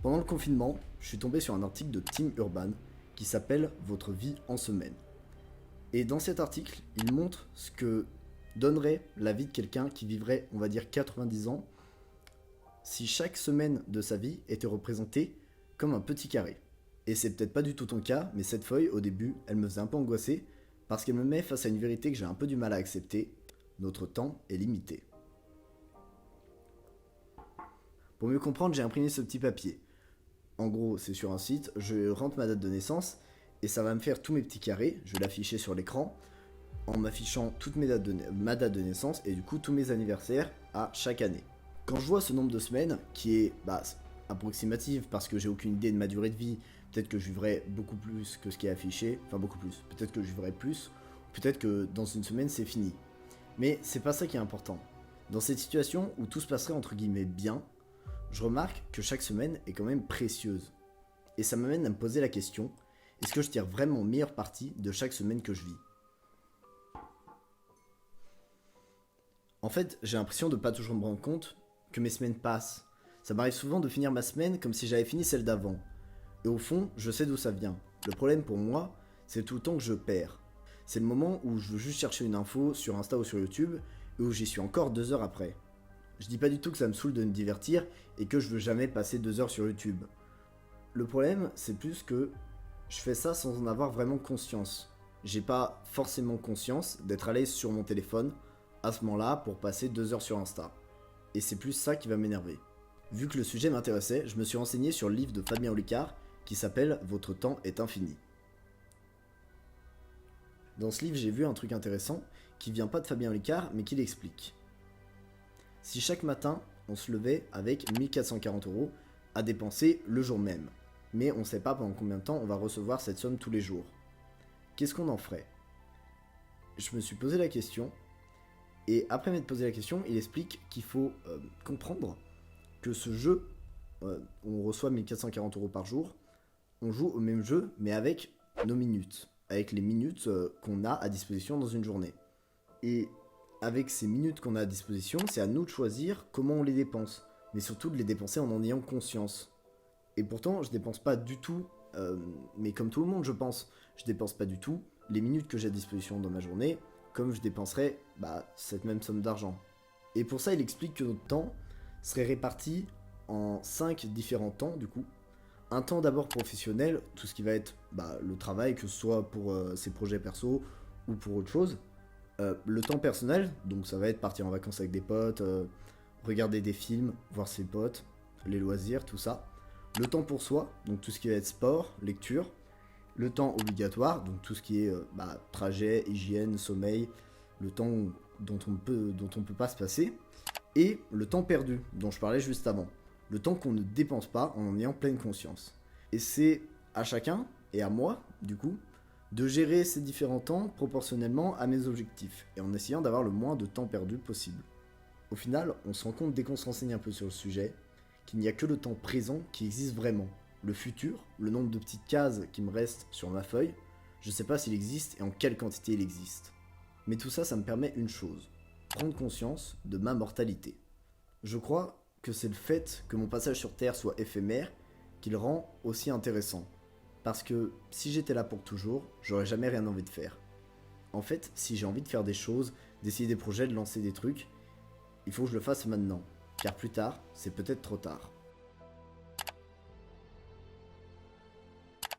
Pendant le confinement, je suis tombé sur un article de Tim Urban qui s'appelle Votre vie en semaine. Et dans cet article, il montre ce que donnerait la vie de quelqu'un qui vivrait, on va dire, 90 ans si chaque semaine de sa vie était représentée comme un petit carré. Et c'est peut-être pas du tout ton cas, mais cette feuille, au début, elle me faisait un peu angoisser parce qu'elle me met face à une vérité que j'ai un peu du mal à accepter. Notre temps est limité. Pour mieux comprendre, j'ai imprimé ce petit papier. En gros, c'est sur un site, je rentre ma date de naissance et ça va me faire tous mes petits carrés, je vais l'afficher sur l'écran en m'affichant toutes ma date de naissance et du coup tous mes anniversaires à chaque année. Quand je vois ce nombre de semaines qui est approximatif parce que j'ai aucune idée de ma durée de vie, peut-être que je vivrai beaucoup plus que ce qui est affiché, enfin beaucoup plus, peut-être que je vivrai plus, peut-être que dans une semaine c'est fini. Mais c'est pas ça qui est important. Dans cette situation où tout se passerait entre guillemets bien, je remarque que chaque semaine est quand même précieuse. Et ça m'amène à me poser la question, est-ce que je tire vraiment meilleure partie de chaque semaine que je vis? En fait, j'ai l'impression de pas toujours me rendre compte que mes semaines passent. Ça m'arrive souvent de finir ma semaine comme si j'avais fini celle d'avant. Et au fond, je sais d'où ça vient. Le problème pour moi, c'est tout le temps que je perds. C'est le moment où je veux juste chercher une info sur Insta ou sur YouTube et où j'y suis encore 2 heures après. Je dis pas du tout que ça me saoule de me divertir et que je veux jamais passer 2 heures sur YouTube. Le problème, c'est plus que je fais ça sans en avoir vraiment conscience. J'ai pas forcément conscience d'être à l'aise sur mon téléphone à ce moment-là pour passer 2 heures sur Insta. Et c'est plus ça qui va m'énerver. Vu que le sujet m'intéressait, je me suis renseigné sur le livre de Fabien Olicard qui s'appelle Votre temps est infini. Dans ce livre, j'ai vu un truc intéressant qui vient pas de Fabien Olicard mais qui l'explique. Si chaque matin, on se levait avec 1440 euros à dépenser le jour même, mais on ne sait pas pendant combien de temps on va recevoir cette somme tous les jours, qu'est-ce qu'on en ferait? Je me suis posé la question, et après m'être posé la question, il explique qu'il faut comprendre que ce jeu, où on reçoit 1440 euros par jour, on joue au même jeu, mais avec nos minutes, avec les minutes qu'on a à disposition dans une journée. Et avec ces minutes qu'on a à disposition, c'est à nous de choisir comment on les dépense, mais surtout de les dépenser en ayant conscience. Et pourtant, je dépense pas du tout, mais comme tout le monde, je pense, je dépense pas du tout les minutes que j'ai à disposition dans ma journée, comme je dépenserais cette même somme d'argent. Et pour ça, il explique que notre temps serait réparti en 5 différents temps, du coup. Un temps d'abord professionnel, tout ce qui va être le travail, que ce soit pour ses projets perso ou pour autre chose. Le temps personnel, donc ça va être partir en vacances avec des potes, regarder des films, voir ses potes, les loisirs, tout ça. Le temps pour soi, donc tout ce qui va être sport, lecture. Le temps obligatoire, donc tout ce qui est trajet, hygiène, sommeil, le temps dont on peut pas se passer. Et le temps perdu, dont je parlais juste avant. Le temps qu'on ne dépense pas en ayant pleine conscience. Et c'est à chacun, et à moi, du coup, de gérer ces différents temps proportionnellement à mes objectifs, et en essayant d'avoir le moins de temps perdu possible. Au final, on se rend compte dès qu'on se renseigne un peu sur le sujet, qu'il n'y a que le temps présent qui existe vraiment. Le futur, le nombre de petites cases qui me restent sur ma feuille, je sais pas s'il existe et en quelle quantité il existe. Mais tout ça, ça me permet une chose, prendre conscience de ma mortalité. Je crois que c'est le fait que mon passage sur Terre soit éphémère qui le rend aussi intéressant. Parce que si j'étais là pour toujours, j'aurais jamais rien envie de faire. En fait, si j'ai envie de faire des choses, d'essayer des projets, de lancer des trucs, il faut que je le fasse maintenant. Car plus tard, c'est peut-être trop tard.